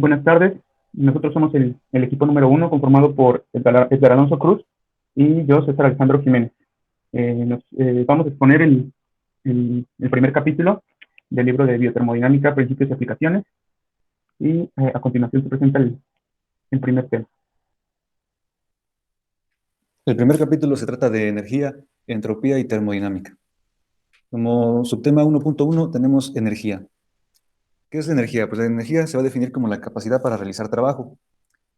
Buenas tardes. Nosotros somos el equipo número uno, conformado por Edgar Alonso Cruz y yo, César Alejandro Jiménez. Vamos a exponer el primer capítulo del libro de Biotermodinámica, Principios y Aplicaciones, y a continuación se presenta el primer tema. El primer capítulo se trata de energía, entropía y termodinámica. Como subtema 1.1 tenemos energía. ¿Qué es la energía? Pues la energía se va a definir como la capacidad para realizar trabajo.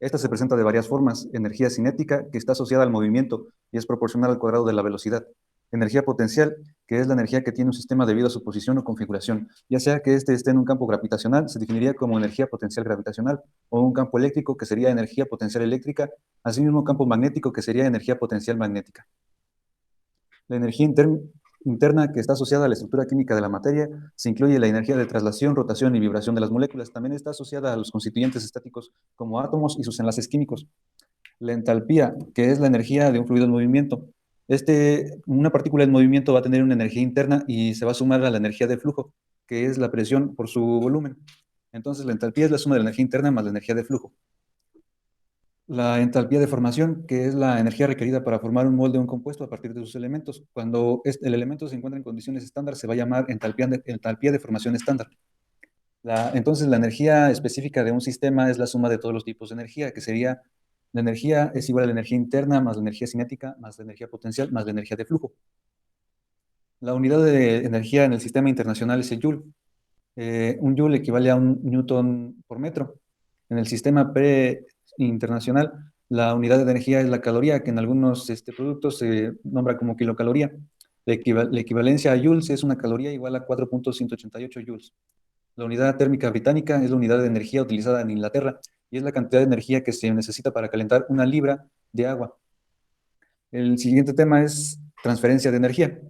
Esta se presenta de varias formas. Energía cinética, que está asociada al movimiento y es proporcional al cuadrado de la velocidad. Energía potencial, que es la energía que tiene un sistema debido a su posición o configuración. Ya sea que éste esté en un campo gravitacional, se definiría como energía potencial gravitacional, o un campo eléctrico, que sería energía potencial eléctrica, asimismo campo magnético, que sería energía potencial magnética. La energía interna, que está asociada a la estructura química de la materia, se incluye la energía de traslación, rotación y vibración de las moléculas. También está asociada a los constituyentes estáticos como átomos y sus enlaces químicos. La entalpía, que es la energía de un fluido en movimiento. Una partícula en movimiento va a tener una energía interna y se va a sumar a la energía de flujo, que es la presión por su volumen. Entonces, la entalpía es la suma de la energía interna más la energía de flujo. La entalpía de formación, que es la energía requerida para formar un molde o un compuesto a partir de sus elementos. Cuando el elemento se encuentra en condiciones estándar, se va a llamar entalpía de formación estándar. Entonces, la energía específica de un sistema es la suma de todos los tipos de energía, que sería la energía es igual a la energía interna más la energía cinética más la energía potencial más la energía de flujo. La unidad de energía en el sistema internacional es el joule. Un joule equivale a un newton por metro. En el sistema pre-internacional, la unidad de energía es la caloría, que en algunos productos se nombra como kilocaloría. La equivalencia a joules es una caloría igual a 4.188 joules. La unidad térmica británica es la unidad de energía utilizada en Inglaterra y es la cantidad de energía que se necesita para calentar una libra de agua. El siguiente tema es transferencia de energía.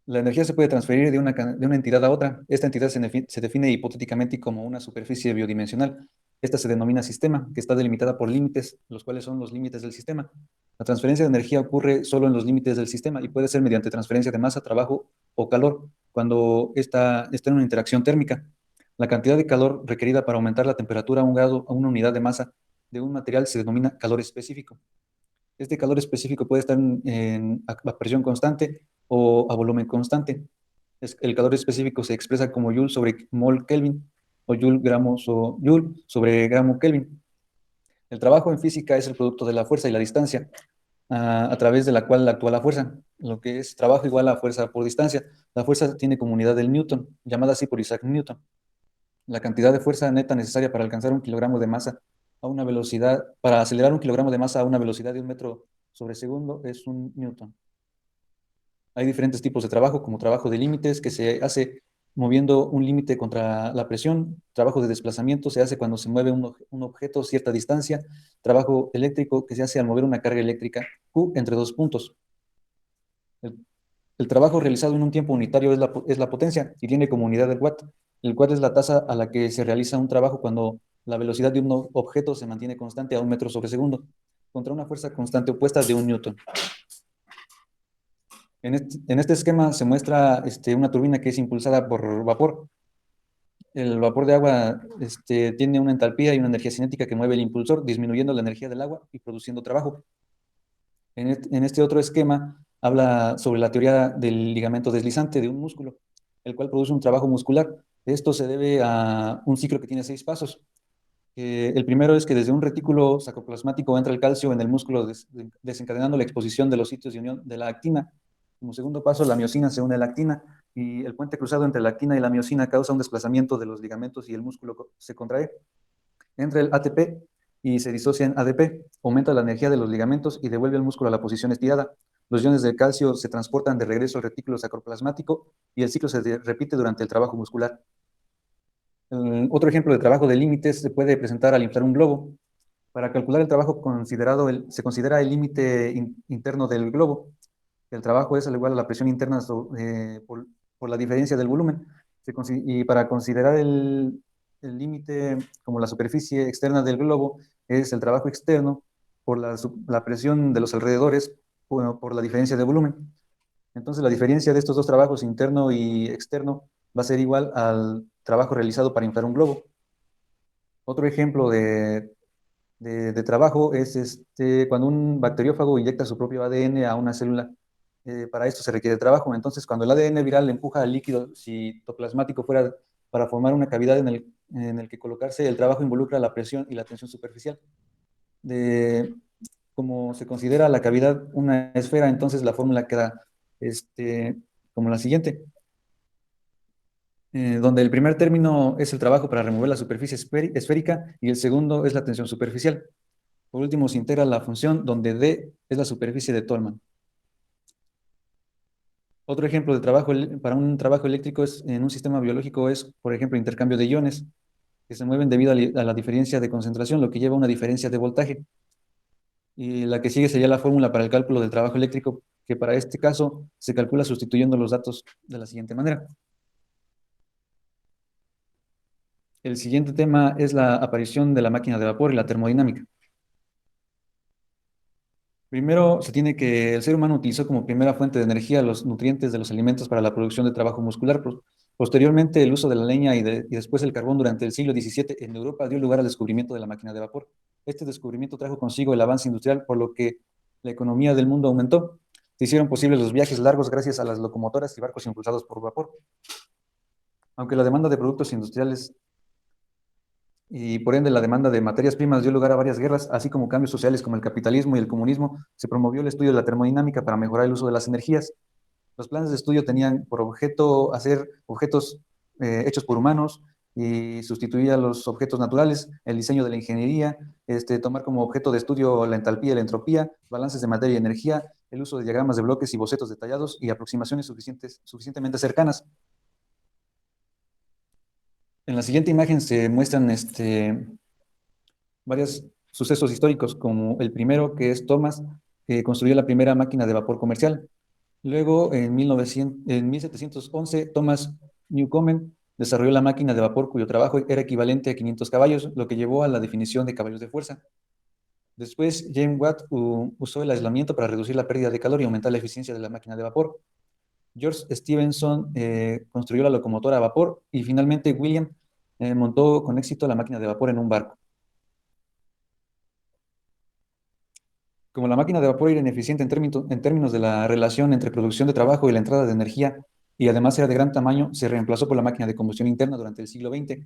La energía se puede transferir de una entidad a otra. Esta entidad se define hipotéticamente como una superficie bidimensional. Esta se denomina sistema, que está delimitada por límites, los cuales son los límites del sistema. La transferencia de energía ocurre solo en los límites del sistema y puede ser mediante transferencia de masa, trabajo o calor, cuando está en una interacción térmica. La cantidad de calor requerida para aumentar la temperatura a un grado a una unidad de masa de un material se denomina calor específico. Este calor específico puede estar a presión constante o a volumen constante. El calor específico se expresa como Joule sobre mol Kelvin o Joule sobre gramo Kelvin. El trabajo en física es el producto de la fuerza y la distancia a través de la cual actúa la fuerza. Lo que es trabajo igual a fuerza por distancia. La fuerza tiene como unidad el Newton, llamada así por Isaac Newton. La cantidad de fuerza neta necesaria para alcanzar un kilogramo de masa a una velocidad, para acelerar un kilogramo de masa a una velocidad de 1 metro sobre segundo es un newton. Hay diferentes tipos de trabajo, como trabajo de límites, que se hace moviendo un límite contra la presión. Trabajo de desplazamiento se hace cuando se mueve un objeto a cierta distancia. Trabajo eléctrico, que se hace al mover una carga eléctrica Q entre dos puntos. El, el trabajo realizado en un tiempo unitario es la potencia y tiene como unidad el watt. El watt es la tasa a la que se realiza un trabajo cuando la velocidad de un objeto se mantiene constante a 1 metro sobre segundo, contra una fuerza constante opuesta de un newton. En este esquema se muestra una turbina que es impulsada por vapor. El vapor de agua tiene una entalpía y una energía cinética que mueve el impulsor, disminuyendo la energía del agua y produciendo trabajo. En este otro esquema habla sobre la teoría del ligamento deslizante de un músculo, el cual produce un trabajo muscular. Esto se debe a un ciclo que tiene 6 pasos. El primero es que desde un retículo sacroplasmático entra el calcio en el músculo, desencadenando la exposición de los sitios de unión de la actina. Como segundo paso, la miosina se une a la actina y el puente cruzado entre la actina y la miosina causa un desplazamiento de los ligamentos y el músculo se contrae. Entra el ATP y se disocia en ADP, aumenta la energía de los ligamentos y devuelve el músculo a la posición estirada. Los iones de calcio se transportan de regreso al retículo sacroplasmático y el ciclo se repite durante el trabajo muscular. Otro ejemplo de trabajo de límites se puede presentar al inflar un globo. Para calcular el trabajo se considera el límite interno del globo. El trabajo es al igual a la presión interna por la diferencia del volumen. Y para considerar el límite como la superficie externa del globo es el trabajo externo por la presión de los alrededores por la diferencia de volumen. Entonces la diferencia de estos dos trabajos, interno y externo, va a ser igual al trabajo realizado para inflar un globo. Otro ejemplo de trabajo es cuando un bacteriófago inyecta su propio ADN a una célula. Para esto se requiere trabajo. Entonces, cuando el ADN viral empuja al líquido citoplasmático fuera para formar una cavidad en el que colocarse, el trabajo involucra la presión y la tensión superficial. De, Como se considera la cavidad una esfera, entonces la fórmula queda como la siguiente, donde el primer término es el trabajo para remover la superficie esférica y el segundo es la tensión superficial. Por último, se integra la función donde D es la superficie de Tolman. Otro ejemplo de trabajo para un trabajo eléctrico en un sistema biológico es, por ejemplo, intercambio de iones que se mueven debido a la diferencia de concentración, lo que lleva a una diferencia de voltaje. Y la que sigue sería la fórmula para el cálculo del trabajo eléctrico, que para este caso se calcula sustituyendo los datos de la siguiente manera. El siguiente tema es la aparición de la máquina de vapor y la termodinámica. Primero, el ser humano utilizó como primera fuente de energía los nutrientes de los alimentos para la producción de trabajo muscular. Posteriormente, el uso de la leña y después el carbón durante el siglo XVII en Europa dio lugar al descubrimiento de la máquina de vapor. Este descubrimiento trajo consigo el avance industrial, por lo que la economía del mundo aumentó. Se hicieron posibles los viajes largos gracias a las locomotoras y barcos impulsados por vapor. Aunque la demanda de productos industriales y por ende la demanda de materias primas dio lugar a varias guerras, así como cambios sociales como el capitalismo y el comunismo, se promovió el estudio de la termodinámica para mejorar el uso de las energías. Los planes de estudio tenían por objeto hacer objetos hechos por humanos y sustituir a los objetos naturales, el diseño de la ingeniería, tomar como objeto de estudio la entalpía y la entropía, balances de materia y energía, el uso de diagramas de bloques y bocetos detallados y aproximaciones suficientemente cercanas. En la siguiente imagen se muestran varios sucesos históricos, como el primero, que es Thomas, que construyó la primera máquina de vapor comercial. Luego, en 1711, Thomas Newcomen desarrolló la máquina de vapor cuyo trabajo era equivalente a 500 caballos, lo que llevó a la definición de caballos de fuerza. Después, James Watt usó el aislamiento para reducir la pérdida de calor y aumentar la eficiencia de la máquina de vapor. George Stephenson construyó la locomotora a vapor y finalmente William montó con éxito la máquina de vapor en un barco. Como la máquina de vapor era ineficiente en términos de la relación entre producción de trabajo y la entrada de energía, y además era de gran tamaño, se reemplazó por la máquina de combustión interna durante el siglo XX.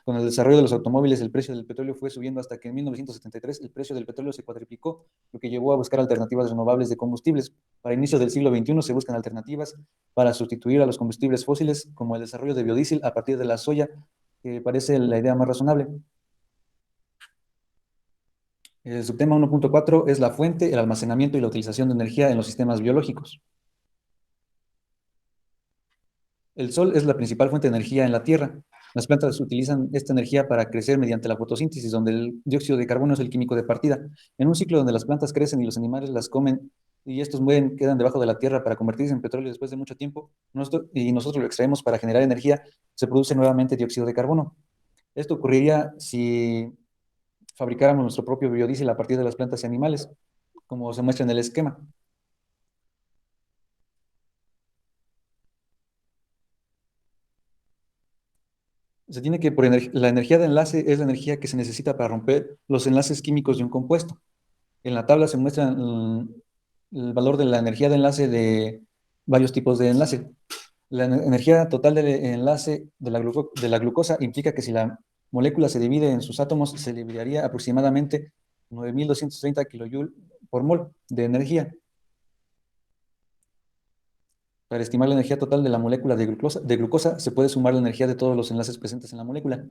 Con el desarrollo de los automóviles, el precio del petróleo fue subiendo hasta que en 1973 el precio del petróleo se cuadriplicó, lo que llevó a buscar alternativas renovables de combustibles. Para inicio del siglo XXI se buscan alternativas para sustituir a los combustibles fósiles, como el desarrollo de biodiesel a partir de la soya, que parece la idea más razonable. El subtema 1.4 es la fuente, el almacenamiento y la utilización de energía en los sistemas biológicos. El sol es la principal fuente de energía en la Tierra. Las plantas utilizan esta energía para crecer mediante la fotosíntesis, donde el dióxido de carbono es el químico de partida. En un ciclo donde las plantas crecen y los animales las comen y estos mueren, quedan debajo de la Tierra para convertirse en petróleo después de mucho tiempo, y nosotros lo extraemos para generar energía, se produce nuevamente dióxido de carbono. Esto ocurriría si fabricáramos nuestro propio biodiesel a partir de las plantas y animales, como se muestra en el esquema. Se tiene que, la energía de enlace es la energía que se necesita para romper los enlaces químicos de un compuesto. En la tabla se muestra el valor de la energía de enlace de varios tipos de enlace. La energía total del enlace de la glucosa implica que si la molécula se divide en sus átomos, se liberaría aproximadamente 9.230 kilojoules por mol de energía. Para estimar la energía total de la molécula de glucosa, se puede sumar la energía de todos los enlaces presentes en la molécula.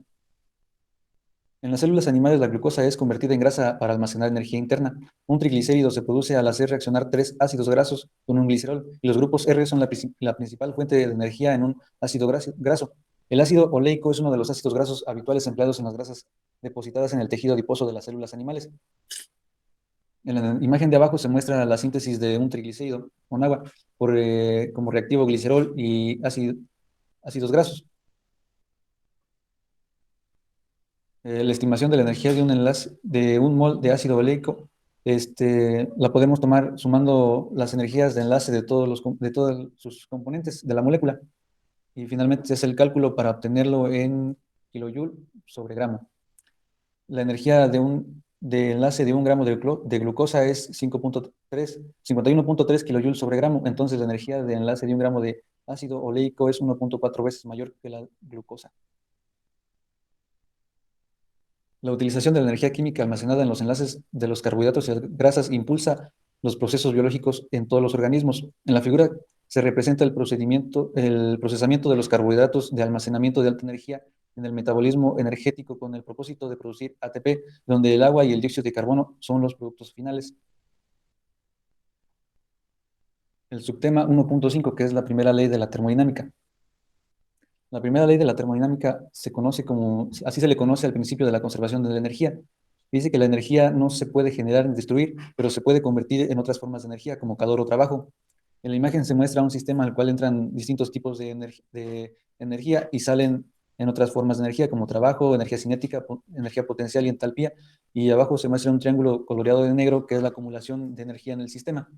En las células animales, la glucosa es convertida en grasa para almacenar energía interna. Un triglicérido se produce al hacer reaccionar tres ácidos grasos con un glicerol, y los grupos R son la principal fuente de energía en un ácido graso. El ácido oleico es uno de los ácidos grasos habituales empleados en las grasas depositadas en el tejido adiposo de las células animales. En la imagen de abajo se muestra la síntesis de un triglicérido con agua como reactivo glicerol y ácidos grasos. La estimación de la energía de un enlace de un mol de ácido oleico la podemos tomar sumando las energías de enlace de todos sus componentes de la molécula, y finalmente se hace el cálculo para obtenerlo en kilojoule sobre gramo. La energía de enlace de un gramo de glucosa es 51.3 kilojoules sobre gramo. Entonces, la energía de enlace de un gramo de ácido oleico es 1.4 veces mayor que la glucosa. La utilización de la energía química almacenada en los enlaces de los carbohidratos y las grasas impulsa los procesos biológicos en todos los organismos. En la figura se representa el procesamiento de los carbohidratos de almacenamiento de alta energía en el metabolismo energético con el propósito de producir ATP, donde el agua y el dióxido de carbono son los productos finales. El subtema 1.5, que es la primera ley de la termodinámica. La primera ley de la termodinámica se conoce como, así se le conoce al principio de la conservación de la energía. Dice que la energía no se puede generar ni destruir, pero se puede convertir en otras formas de energía, como calor o trabajo. En la imagen se muestra un sistema al cual entran distintos tipos de energía y salen en otras formas de energía, como trabajo, energía cinética, energía potencial y entalpía. Y abajo se muestra un triángulo coloreado de negro, que es la acumulación de energía en el sistema.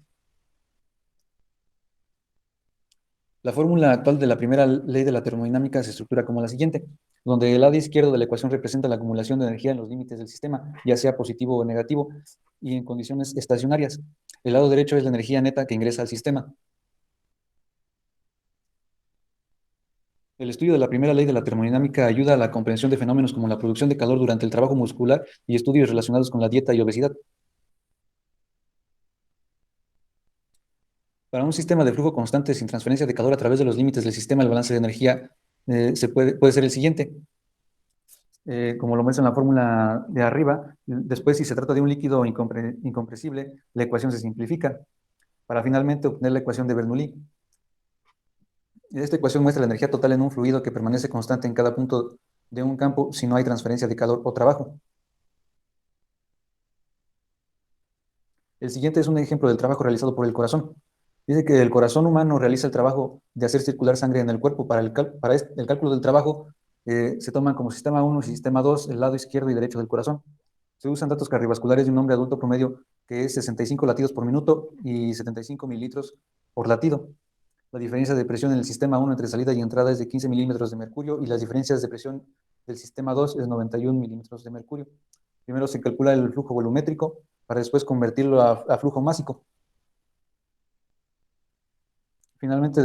La fórmula actual de la primera ley de la termodinámica se estructura como la siguiente, donde el lado izquierdo de la ecuación representa la acumulación de energía en los límites del sistema, ya sea positivo o negativo, y en condiciones estacionarias. El lado derecho es la energía neta que ingresa al sistema. El estudio de la primera ley de la termodinámica ayuda a la comprensión de fenómenos como la producción de calor durante el trabajo muscular y estudios relacionados con la dieta y obesidad. Para un sistema de flujo constante sin transferencia de calor a través de los límites del sistema, el balance de energía puede ser el siguiente. Como lo muestra en la fórmula de arriba. Después, si se trata de un líquido incompresible, la ecuación se simplifica para finalmente obtener la ecuación de Bernoulli. Esta ecuación muestra la energía total en un fluido que permanece constante en cada punto de un campo si no hay transferencia de calor o trabajo. El siguiente es un ejemplo del trabajo realizado por el corazón. Dice que el corazón humano realiza el trabajo de hacer circular sangre en el cuerpo. Para el cálculo del trabajo se toman como sistema 1 y sistema 2 el lado izquierdo y derecho del corazón. Se usan datos cardiovasculares de un hombre adulto promedio que es 65 latidos por minuto y 75 mililitros por latido. La diferencia de presión en el sistema 1 entre salida y entrada es de 15 milímetros de mercurio y las diferencias de presión del sistema 2 es 91 milímetros de mercurio. Primero se calcula el flujo volumétrico para después convertirlo a flujo másico. Finalmente,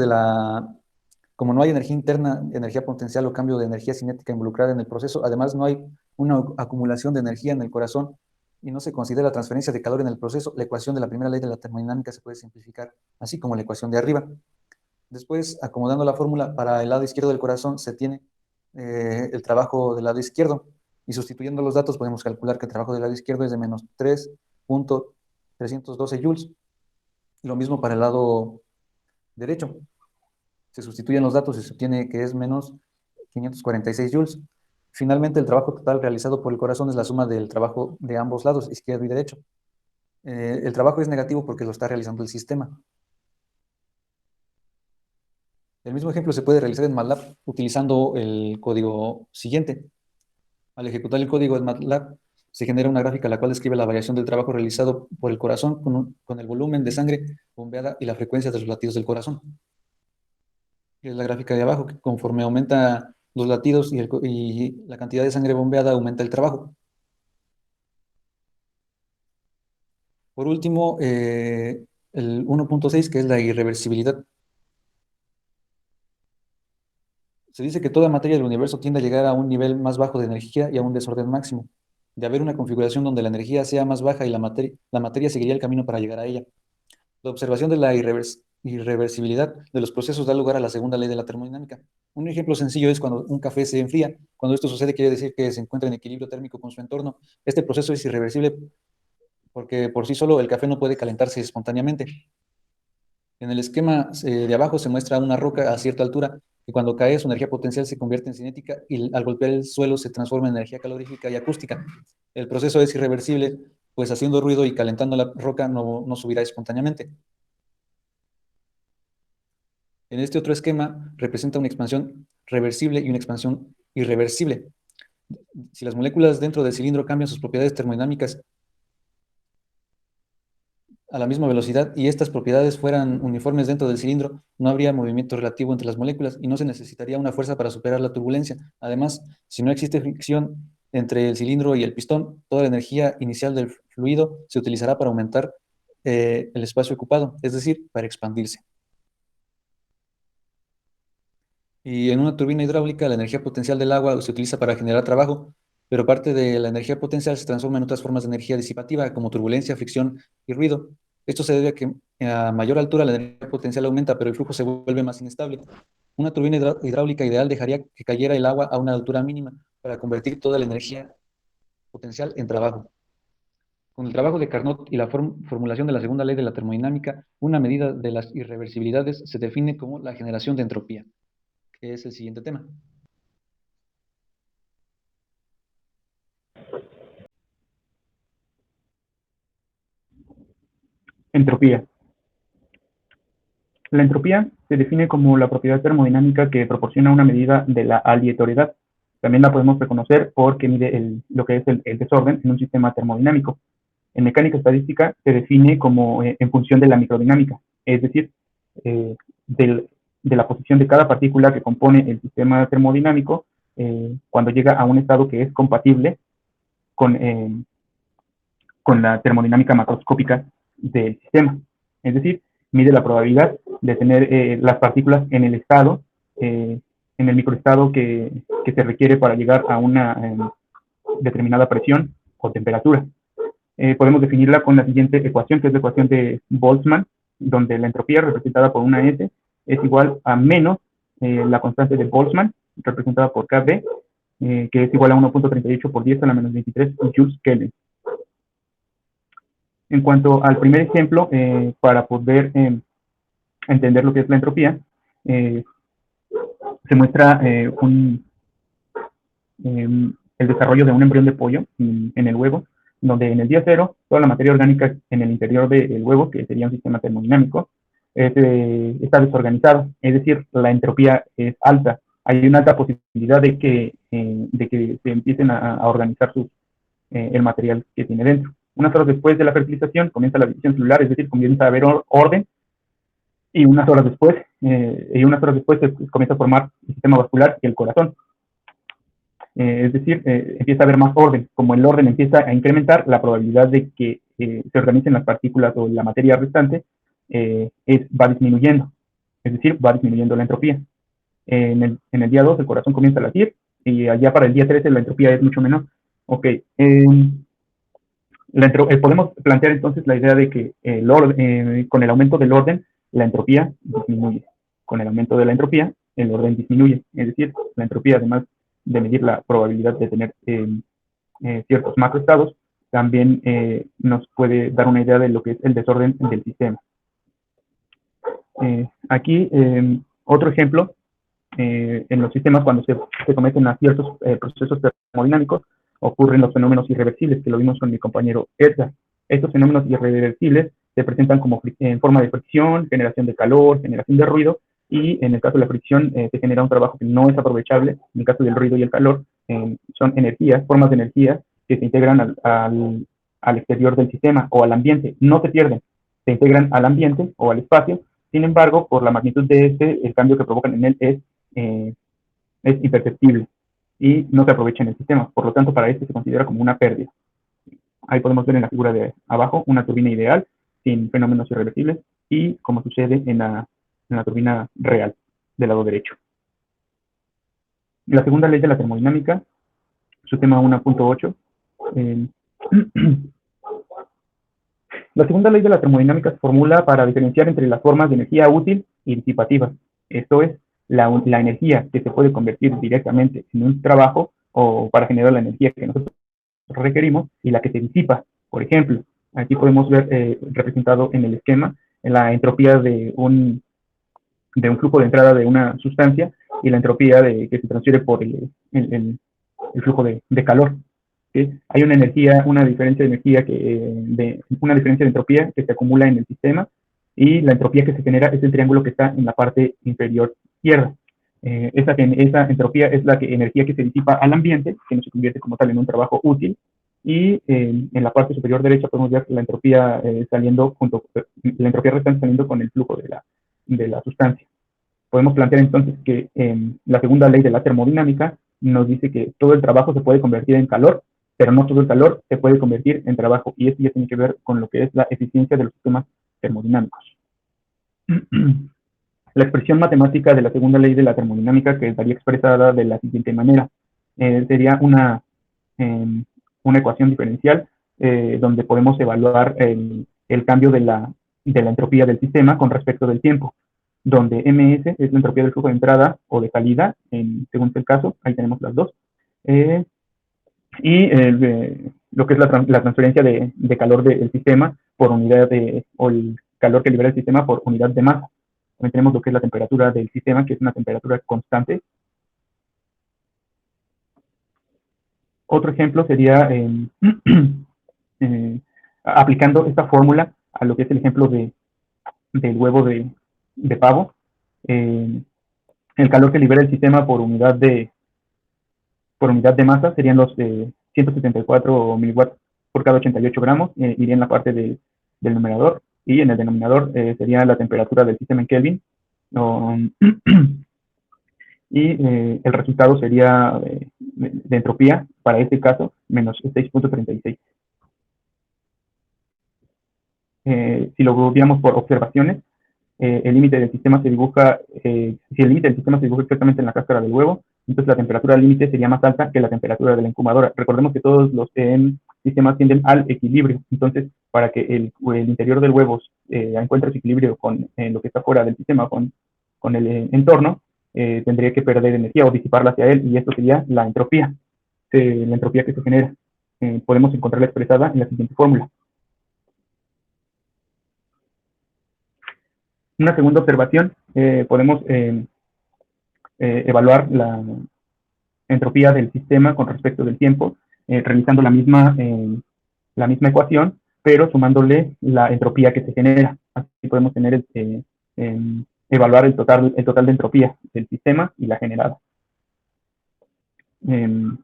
como no hay energía interna, energía potencial o cambio de energía cinética involucrada en el proceso, además no hay una acumulación de energía en el corazón y no se considera transferencia de calor en el proceso, la ecuación de la primera ley de la termodinámica se puede simplificar, así como la ecuación de arriba. Después, acomodando la fórmula para el lado izquierdo del corazón, se tiene el trabajo del lado izquierdo y sustituyendo los datos podemos calcular que el trabajo del lado izquierdo es de menos 3.312 joules. Lo mismo para el lado derecho. Se sustituyen los datos y se obtiene que es menos 546 joules. Finalmente, el trabajo total realizado por el corazón es la suma del trabajo de ambos lados, izquierdo y derecho. El trabajo es negativo porque lo está realizando el sistema. El mismo ejemplo se puede realizar en MATLAB utilizando el código siguiente. Al ejecutar el código en MATLAB, se genera una gráfica la cual describe la variación del trabajo realizado por el corazón con el volumen de sangre bombeada y la frecuencia de los latidos del corazón. Es la gráfica de abajo, que conforme aumenta los latidos y la cantidad de sangre bombeada, aumenta el trabajo. Por último, el 1.6, que es la irreversibilidad. Se dice que toda materia del universo tiende a llegar a un nivel más bajo de energía y a un desorden máximo. De haber una configuración donde la energía sea más baja y la materia seguiría el camino para llegar a ella. La observación de la irreversibilidad de los procesos da lugar a la segunda ley de la termodinámica. Un ejemplo sencillo es cuando un café se enfría. Cuando esto sucede quiere decir que se encuentra en equilibrio térmico con su entorno. Este proceso es irreversible porque por sí solo el café no puede calentarse espontáneamente. En el esquema de abajo se muestra una roca a cierta altura que cuando cae su energía potencial se convierte en cinética y al golpear el suelo se transforma en energía calorífica y acústica. El proceso es irreversible, pues haciendo ruido y calentando la roca no subirá espontáneamente. En este otro esquema representa una expansión reversible y una expansión irreversible. Si las moléculas dentro del cilindro cambian sus propiedades termodinámicas a la misma velocidad y estas propiedades fueran uniformes dentro del cilindro, no habría movimiento relativo entre las moléculas y no se necesitaría una fuerza para superar la turbulencia. Además, si no existe fricción entre el cilindro y el pistón, toda la energía inicial del fluido se utilizará para aumentar el espacio ocupado, es decir, para expandirse. Y en una turbina hidráulica, la energía potencial del agua se utiliza para generar trabajo, pero parte de la energía potencial se transforma en otras formas de energía disipativa, como turbulencia, fricción y ruido. Esto se debe a que a mayor altura la energía potencial aumenta, pero el flujo se vuelve más inestable. Una turbina hidráulica ideal dejaría que cayera el agua a una altura mínima para convertir toda la energía potencial en trabajo. Con el trabajo de Carnot y la formulación de la segunda ley de la termodinámica, una medida de las irreversibilidades se define como la generación de entropía, que es el siguiente tema. Entropía. La entropía se define como la propiedad termodinámica que proporciona una medida de la aleatoriedad. También la podemos reconocer porque mide lo que es el desorden en un sistema termodinámico. En mecánica estadística se define como en función de la microdinámica, es decir, eh, de la posición de cada partícula que compone el sistema termodinámico cuando llega a un estado que es compatible con, con la termodinámica macroscópica del sistema. Es decir, mide la probabilidad de tener las partículas en el estado, en el microestado que se requiere para llegar a una determinada presión o temperatura. Podemos definirla con la siguiente ecuación, que es la ecuación de Boltzmann, donde la entropía representada por una S es igual a menos la constante de Boltzmann, representada por KB, que es igual a 1.38 por 10 a la menos 23 joules Kelvin. En cuanto al primer ejemplo, para poder entender lo que es la entropía, se muestra el desarrollo de un embrión de pollo en el huevo, donde en el día cero toda la materia orgánica en el interior del huevo, que sería un sistema termodinámico, está desorganizada, es decir, la entropía es alta. Hay una alta posibilidad de que se empiecen a organizar el material que tiene dentro. Unas horas después de la fertilización comienza la división celular, es decir, comienza a haber orden, y unas horas después se comienza a formar el sistema vascular y el corazón. Es decir, empieza a haber más orden. Como el orden empieza a incrementar, la probabilidad de que se organicen las partículas o la materia restante va disminuyendo. Es decir, va disminuyendo la entropía. En el día 2 el corazón comienza a latir y allá para el día 13 la entropía es mucho menor. Ok. Podemos plantear entonces la idea de que con el aumento del orden, la entropía disminuye. Con el aumento de la entropía, el orden disminuye. Es decir, la entropía, además de medir la probabilidad de tener ciertos macroestados, también nos puede dar una idea de lo que es el desorden del sistema. Aquí, otro ejemplo, en los sistemas cuando se cometen a ciertos procesos termodinámicos, ocurren los fenómenos irreversibles, que lo vimos con mi compañero Edgar. Estos fenómenos irreversibles se presentan como en forma de fricción, generación de calor, generación de ruido, y en el caso de la fricción se genera un trabajo que no es aprovechable. En el caso del ruido y el calor, son energías, formas de energía que se integran al exterior del sistema o al ambiente. No se pierden, se integran al ambiente o al espacio. Sin embargo, por la magnitud de el cambio que provocan en él es imperceptible y no se aprovecha en el sistema. Por lo tanto, para este se considera como una pérdida. Ahí podemos ver en la figura de abajo una turbina ideal sin fenómenos irreversibles y como sucede en la turbina real del lado derecho. La segunda ley de la termodinámica, su tema 1.8. La segunda ley de la termodinámica se formula para diferenciar entre las formas de energía útil y disipativa. Esto es, la energía que se puede convertir directamente en un trabajo o para generar la energía que nosotros requerimos y la que se disipa. Por ejemplo, aquí podemos ver representado en el esquema la entropía de un flujo de entrada de una sustancia y la entropía que se transfiere por el flujo de calor. ¿Sí? Hay una diferencia de energía, una diferencia de entropía que se acumula en el sistema y la entropía que se genera es el triángulo que está en la parte inferior izquierda. Esa entropía es la energía que se disipa al ambiente, que no se convierte como tal en un trabajo útil, y en la parte superior derecha podemos ver la entropía la entropía restante saliendo con el flujo de la sustancia. Podemos plantear entonces que la segunda ley de la termodinámica nos dice que todo el trabajo se puede convertir en calor, pero no todo el calor se puede convertir en trabajo, y esto ya tiene que ver con lo que es la eficiencia de los sistemas termodinámicos. La expresión matemática de la segunda ley de la termodinámica quedaría expresada de la siguiente manera. Sería una ecuación diferencial donde podemos evaluar el cambio de la entropía del sistema con respecto del tiempo, donde ms es la entropía del flujo de entrada o de salida, según el caso, ahí tenemos las dos, y lo que es la transferencia de calor del sistema por unidad o el calor que libera el sistema por unidad de masa. También tenemos lo que es la temperatura del sistema, que es una temperatura constante. Otro ejemplo sería aplicando esta fórmula a lo que es el ejemplo del huevo de pavo. El calor que libera el sistema por unidad de masa serían los 174 miliwatts por cada 88 gramos, iría en la parte del numerador, y en el denominador sería la temperatura del sistema en Kelvin. Y el resultado sería de entropía, para este caso, menos 6.36. Si lo viéramos por observaciones, el límite del sistema se dibuja, si el límite del sistema se dibuja exactamente en la cáscara del huevo, entonces la temperatura límite sería más alta que la temperatura de la incubadora. Recordemos que todos los sistemas tienden al equilibrio, entonces para que el interior del huevo encuentre su equilibrio con lo que está fuera del sistema, con el entorno, tendría que perder energía o disiparla hacia él, y esto sería la entropía que se genera. Podemos encontrarla expresada en la siguiente fórmula. Una segunda observación, podemos evaluar la entropía del sistema con respecto del tiempo, realizando la misma ecuación, pero sumándole la entropía que se genera. Así podemos tener evaluar el total de entropía del sistema y la generada. En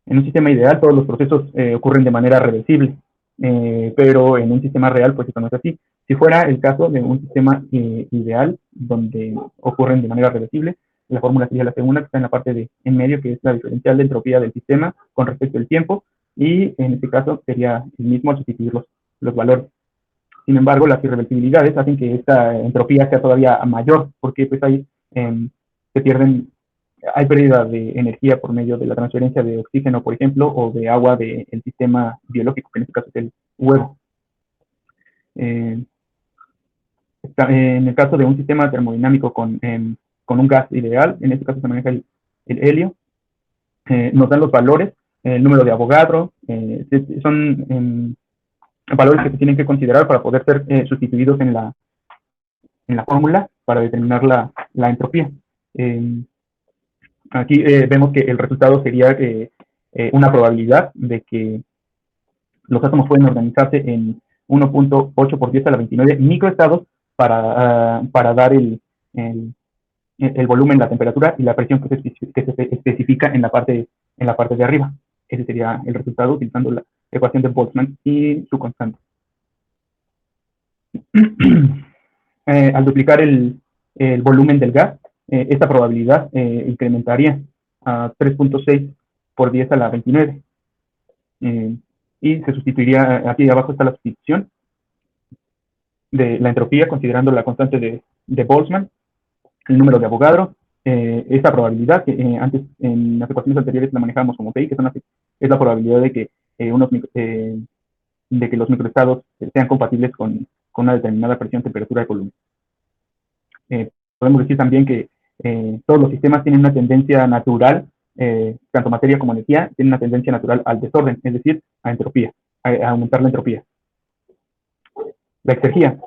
un sistema ideal todos los procesos ocurren de manera reversible, pero en un sistema real pues esto no es así. Si fuera el caso de un sistema ideal donde ocurren de manera reversible, la fórmula sería la segunda, que está en la parte en medio, que es la diferencial de entropía del sistema con respecto al tiempo, y en este caso sería el mismo al sustituir los valores. Sin embargo, las irreversibilidades hacen que esta entropía sea todavía mayor, porque pues ahí hay pérdida de energía por medio de la transferencia de oxígeno, por ejemplo, o de agua del sistema biológico, que en este caso es el huevo. En el caso de un sistema termodinámico con un gas ideal, en este caso se maneja el helio, nos dan los valores, el número de Avogadro, son valores que se tienen que considerar para poder ser sustituidos en la fórmula para determinar la entropía. Aquí vemos que el resultado sería una probabilidad de que los átomos pueden organizarse en 1.8 por 10 a la 29 microestados para dar el volumen, la temperatura y la presión que se especifica en la parte de arriba. Ese sería el resultado utilizando la ecuación de Boltzmann y su constante. Al duplicar el volumen del gas, esta probabilidad incrementaría a 3.6 por 10 a la 29. Y se sustituiría, aquí abajo está la sustitución de la entropía, considerando la constante de Boltzmann, el número de Avogadro, esta probabilidad que antes en las ecuaciones anteriores la manejábamos como PI, que es la probabilidad de que los microestados sean compatibles con una determinada presión, temperatura y volumen. Podemos decir también que todos los sistemas tienen una tendencia natural, tanto materia como energía, tienen una tendencia natural al desorden, es decir, a entropía, a aumentar la entropía. La exergía.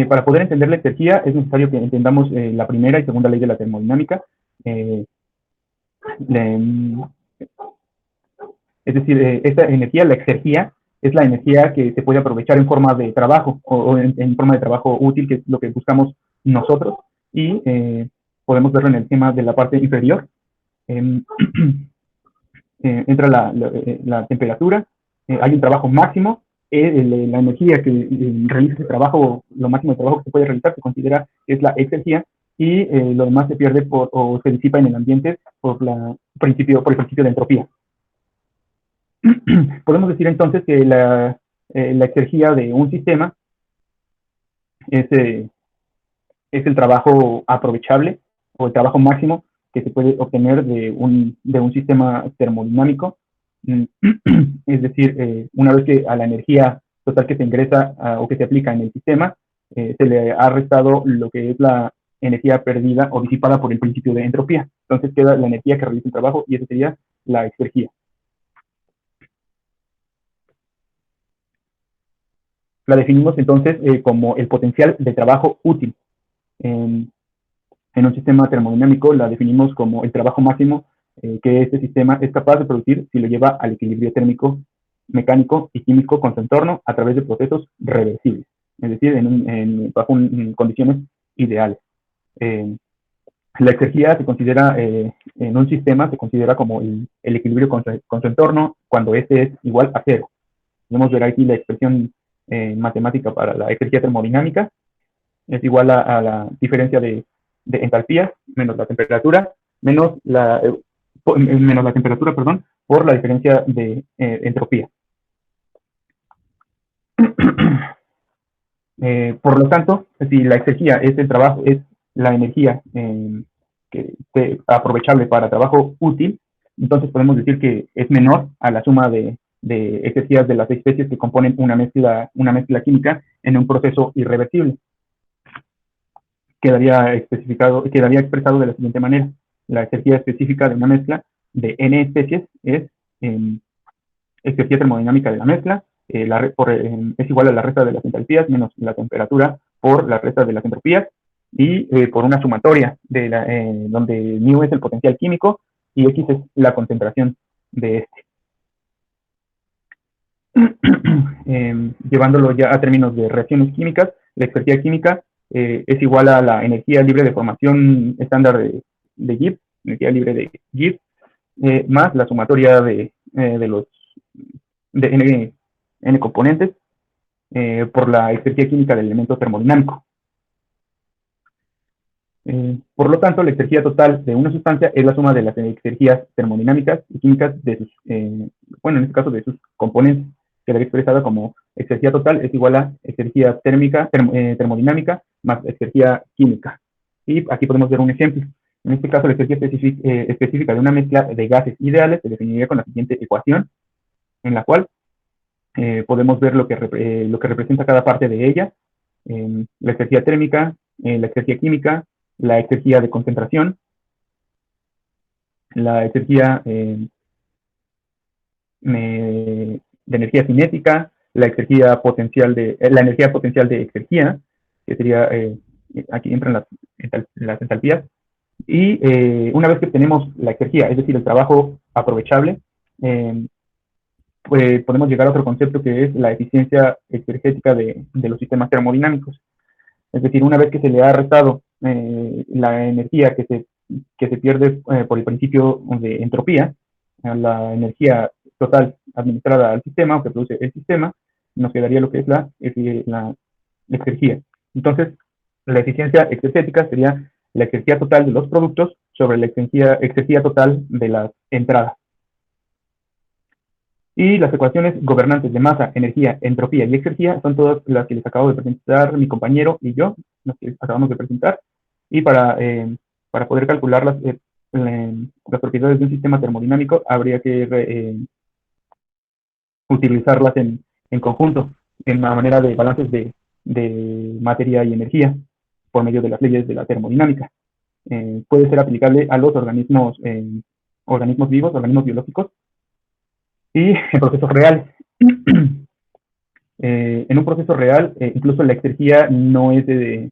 Para poder entender la exergía es necesario que entendamos la primera y segunda ley de la termodinámica. Es decir, esta energía, la exergía, es la energía que se puede aprovechar en forma de trabajo o en forma de trabajo útil, que es lo que buscamos nosotros, y podemos verlo en el esquema de la parte inferior. Entra la temperatura, hay un trabajo máximo, la energía que realiza ese trabajo, lo máximo de trabajo que se puede realizar, se considera que es la exergía, y lo demás se pierde o se disipa en el ambiente por el principio de entropía. Podemos decir entonces que la exergía de un sistema es el trabajo aprovechable o el trabajo máximo que se puede obtener de un sistema termodinámico. Es decir, una vez que a la energía total que se ingresa o que se aplica en el sistema, se le ha restado lo que es la energía perdida o disipada por el principio de entropía. Entonces queda la energía que realiza el trabajo y esa sería la exergía. La definimos entonces como el potencial de trabajo útil. En un sistema termodinámico la definimos como el trabajo máximo que este sistema es capaz de producir si lo lleva al equilibrio térmico, mecánico y químico con su entorno a través de procesos reversibles, es decir, bajo condiciones ideales. La exergía se considera, en un sistema, se considera como el equilibrio con su entorno cuando este es igual a cero. Podemos ver aquí la expresión matemática para la exergía termodinámica. Es igual a la diferencia de entalpías menos la temperatura, menos la temperatura, perdón, por la diferencia de entropía. Por lo tanto, si la exergía es el trabajo, es la energía aprovechable para trabajo útil, entonces podemos decir que es menor a la suma de exergías de las especies que componen una mezcla química en un proceso irreversible. Quedaría expresado de la siguiente manera. La exergía específica de una mezcla de n especies es exergía termodinámica de la mezcla, es igual a la resta de las entalpías menos la temperatura por la resta de las entropías, y por una sumatoria donde μ es el potencial químico y x es la concentración de este. Llevándolo ya a términos de reacciones químicas, la exergía química es igual a la energía libre de formación estándar de Gibbs, energía libre de Gibbs, más la sumatoria de n componentes por la exergía química del elemento termodinámico. Por lo tanto, la exergía total de una sustancia es la suma de las exergías termodinámicas y químicas de sus, bueno, en este caso de sus componentes. Quedaría expresada como exergía total es igual a exergía termodinámica más exergía química. Y aquí podemos ver un ejemplo. En este caso, la exergía específica de una mezcla de gases ideales se definiría con la siguiente ecuación, en la cual podemos ver lo que representa cada parte de ella: la exergía térmica, la exergía química, la exergía de concentración, la exergía de energía cinética, la energía potencial de exergía, que sería, aquí entran las entalpías, y una vez que obtenemos la exergía, es decir, el trabajo aprovechable, pues podemos llegar a otro concepto que es la eficiencia exergética de los sistemas termodinámicos. Es decir, una vez que se le ha restado la energía que se pierde por el principio de entropía, la energía total administrada al sistema o que produce el sistema, nos quedaría lo que es la exergía. Entonces, la eficiencia exergética sería la exergía total de los productos sobre la exergía total de las entradas. Y las ecuaciones gobernantes de masa, energía, entropía y exergía son todas las que les acabo de presentar mi compañero y yo, las que acabamos de presentar. Y para poder calcular las propiedades de un sistema termodinámico, habría que utilizarlas en conjunto, en la manera de balances de materia y energía, por medio de las leyes de la termodinámica. Puede ser aplicable a los organismos vivos, organismos biológicos, y en procesos reales. En un proceso real, incluso la exergía no es del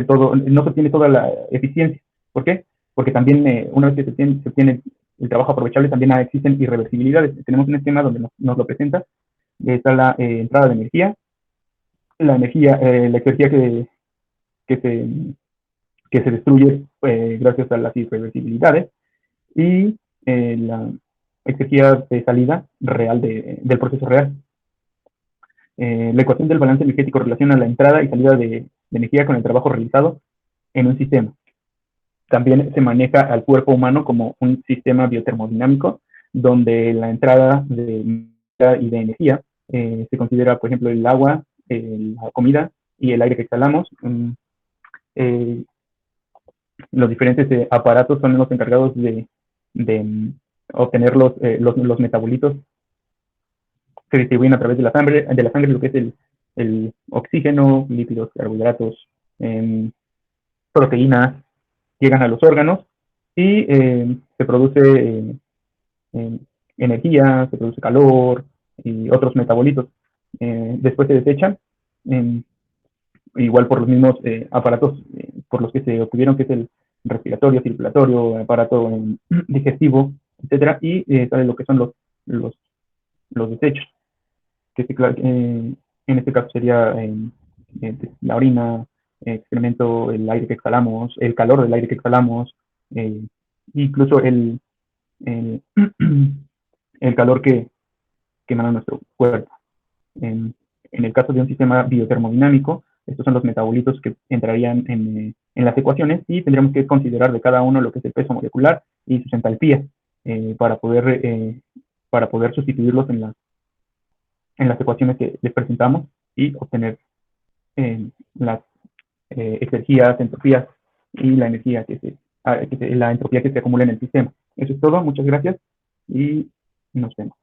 todo, no se obtiene toda la eficiencia. ¿Por qué? Porque también, una vez que se obtiene el trabajo aprovechable, también existen irreversibilidades. Tenemos un esquema donde nos lo presenta. Está la entrada de energía, la exergía que se destruye gracias a las irreversibilidades, y la exergía de salida real del proceso real. La ecuación del balance energético relaciona la entrada y salida de de energía con el trabajo realizado en un sistema. También se maneja al cuerpo humano como un sistema biotermodinámico, donde la entrada de y de energía se considera, por ejemplo, el agua, la comida y el aire que exhalamos. Eh, los diferentes aparatos son los encargados de obtener los metabolitos que distribuyen a través de la sangre lo que es el oxígeno, lípidos, carbohidratos, proteínas, llegan a los órganos y se produce energía, se produce calor y otros metabolitos. Después se desechan, igual por los mismos aparatos por los que se obtuvieron, que es el respiratorio, circulatorio, aparato digestivo, etcétera, y sale lo que son los desechos, que en este caso sería la orina, excremento, el aire que exhalamos, el calor del aire que exhalamos, incluso el, el calor que emana nuestro cuerpo. En el caso de un sistema biotermodinámico, estos son los metabolitos que entrarían en las ecuaciones y tendríamos que considerar de cada uno lo que es el peso molecular y sus entalpías para poder sustituirlos en las ecuaciones que les presentamos y obtener las exergías, entropías y la energía la entropía que se acumula en el sistema. Eso es todo, muchas gracias y nos vemos.